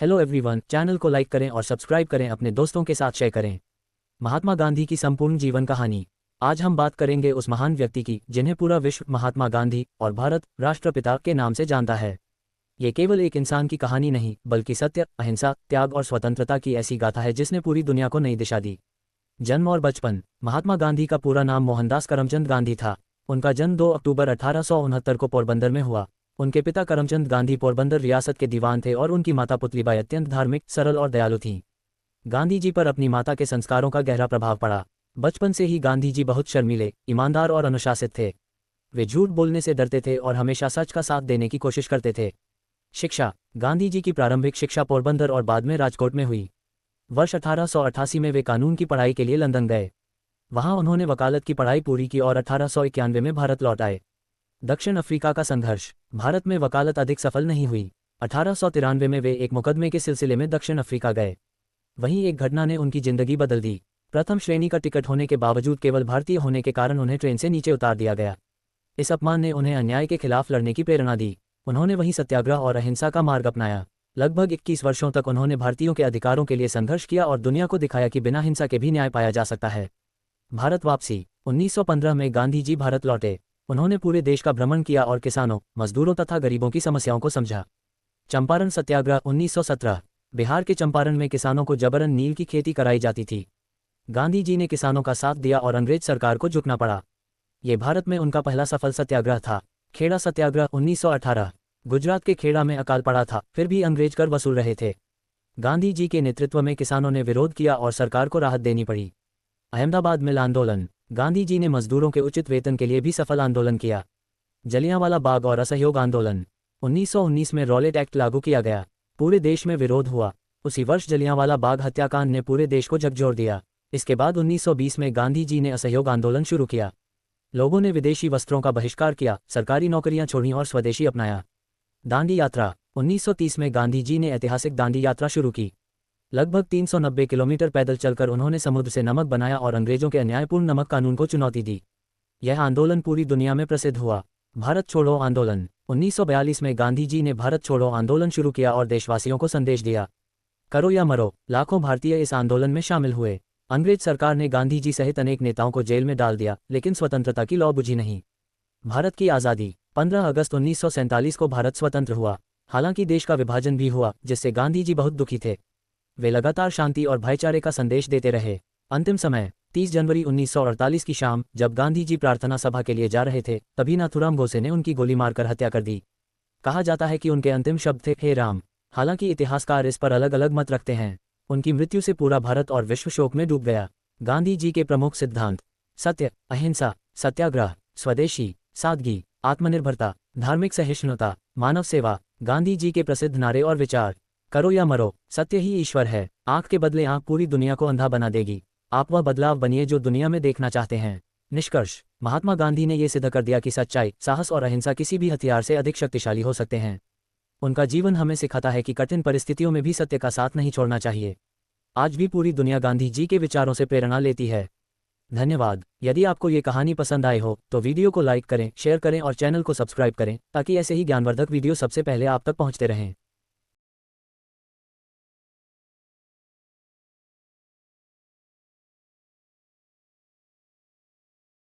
Hello everyone, channel को like करें और सब्सक्राइब करें, अपने दोस्तों के साथ शेयर करें। महात्मा गांधी की संपूर्ण जीवन कहानी। आज हम बात करेंगे उस महान व्यक्ति की जिन्हें पूरा विश्व महात्मा गांधी और भारत राष्ट्रपिता के नाम से जानता है। ये केवल एक इंसान की कहानी नहीं, बल्कि सत्य, अहिंसा, त्याग और स्वतंत्रता की ऐसी गाथा है जिसने पूरी दुनिया को नई दिशा दी। जन्म और बचपन। महात्मा गांधी का पूरा नाम मोहनदास करमचंद गांधी था। उनका जन्म 2 अक्टूबर 1869 को पोरबंदर में हुआ। उनके पिता करमचंद गांधी पोरबंदर रियासत के दीवान थे और उनकी माता पुतलीबाई अत्यंत धार्मिक, सरल और दयालु थीं। गांधी जी पर अपनी माता के संस्कारों का गहरा प्रभाव पड़ा। बचपन से ही गांधी जी बहुत शर्मीले, ईमानदार और अनुशासित थे। वे झूठ बोलने से डरते थे और हमेशा सच का साथ देने की कोशिश करते थे। शिक्षा। गांधी जी की प्रारंभिक शिक्षा पोरबंदर और बाद में राजकोट में हुई। वर्ष 1888 में वे कानून की पढ़ाई के लिए लंदन गए। वहां उन्होंने वकालत की पढ़ाई पूरी की और 1891 में भारत लौट आए। दक्षिण अफ्रीका का संघर्ष। भारत में वकालत अधिक सफल नहीं हुई। 1893 में वे एक मुकदमे के सिलसिले में दक्षिण अफ्रीका गए। वहीं एक घटना ने उनकी जिंदगी बदल दी। प्रथम श्रेणी का टिकट होने के बावजूद केवल भारतीय होने के कारण उन्हें ट्रेन से नीचे उतार दिया गया। इस अपमान ने उन्हें अन्याय के खिलाफ लड़ने की प्रेरणा दी। उन्होंने वहीं सत्याग्रह और अहिंसा का मार्ग अपनाया। लगभग 21 वर्षों तक उन्होंने भारतीयों के अधिकारों के लिए संघर्ष किया और दुनिया को दिखाया कि बिना हिंसा के भी न्याय पाया जा सकता है। भारत वापसी। 1915 में गांधी जी भारत लौटे। उन्होंने पूरे देश का भ्रमण किया और किसानों, मजदूरों तथा गरीबों की समस्याओं को समझा। चंपारण सत्याग्रह 1917। बिहार के चंपारण में किसानों को जबरन नील की खेती कराई जाती थी। गांधी जी ने किसानों का साथ दिया और अंग्रेज सरकार को झुकना पड़ा। ये भारत में उनका पहला सफल सत्याग्रह था। खेड़ा सत्याग्रह 1918। गुजरात के खेड़ा में अकाल पड़ा था, फिर भी अंग्रेज कर वसूल रहे थे। गांधी जी के नेतृत्व में किसानों ने विरोध किया और सरकार को राहत देनी पड़ी। अहमदाबाद मिल आंदोलन। गांधी जी ने मजदूरों के उचित वेतन के लिए भी सफल आंदोलन किया। जलियांवाला बाग और असहयोग आंदोलन। 1919 में रॉलेट एक्ट लागू किया गया। पूरे देश में विरोध हुआ। उसी वर्ष जलियांवाला बाग हत्याकांड ने पूरे देश को झकझोर दिया। इसके बाद 1920 में गांधी जी ने असहयोग आंदोलन शुरू किया। लोगों ने विदेशी वस्त्रों का बहिष्कार किया, सरकारी नौकरियां छोड़ीं और स्वदेशी अपनाया। दांडी यात्रा। 1930 में गांधी जी ने ऐतिहासिक दांडी यात्रा शुरू की। लगभग 390 किलोमीटर पैदल चलकर उन्होंने समुद्र से नमक बनाया और अंग्रेजों के अन्यायपूर्ण नमक कानून को चुनौती दी। यह आंदोलन पूरी दुनिया में प्रसिद्ध हुआ। भारत छोड़ो आंदोलन। 1942 में गांधी जी ने भारत छोड़ो आंदोलन शुरू किया और देशवासियों को संदेश दिया, करो या मरो। लाखों भारतीय इस आंदोलन में शामिल हुए। अंग्रेज सरकार ने गांधी जी सहित अनेक नेताओं को जेल में डाल दिया, लेकिन स्वतंत्रता की लौ बुझी नहीं। भारत की आज़ादी। 15 अगस्त 1947 को भारत स्वतंत्र हुआ। हालांकि देश का विभाजन भी हुआ, जिससे गांधी जी बहुत दुखी थे। वे लगातार शांति और भाईचारे का संदेश देते रहे। अंतिम समय। 30 जनवरी 1948 की शाम, जब गांधी जी प्रार्थना सभा के लिए जा रहे थे, तभी नाथुराम गोडसे ने उनकी गोली मारकर हत्या कर दी। कहा जाता है कि उनके अंतिम शब्द थे, हे राम। हालांकि इतिहासकार इस पर अलग अलग मत रखते हैं। उनकी मृत्यु से पूरा भारत और विश्व शोक में डूब गया। गांधी जी के प्रमुख सिद्धांत। सत्य, अहिंसा, सत्याग्रह, स्वदेशी, सादगी, आत्मनिर्भरता, धार्मिक सहिष्णुता, मानव सेवा। गांधी जी के प्रसिद्ध नारे और विचार। करो या मरो, सत्य ही ईश्वर है। आंख के बदले आंख पूरी दुनिया को अंधा बना देगी। आप वह बदलाव बनिए जो दुनिया में देखना चाहते हैं। निष्कर्ष। महात्मा गांधी ने यह सिद्ध कर दिया कि सच्चाई, साहस और अहिंसा किसी भी हथियार से अधिक शक्तिशाली हो सकते हैं। उनका जीवन हमें सिखाता है कि कठिन परिस्थितियों में भी सत्य का साथ नहीं छोड़ना चाहिए। आज भी पूरी दुनिया गांधी जी के विचारों से प्रेरणा लेती है। धन्यवाद। यदि आपको ये कहानी पसंद आए हो तो वीडियो को लाइक करें, शेयर करें और चैनल को सब्सक्राइब करें, ताकि ऐसे ही ज्ञानवर्धक वीडियो सबसे पहले आप तक पहुंचते रहें।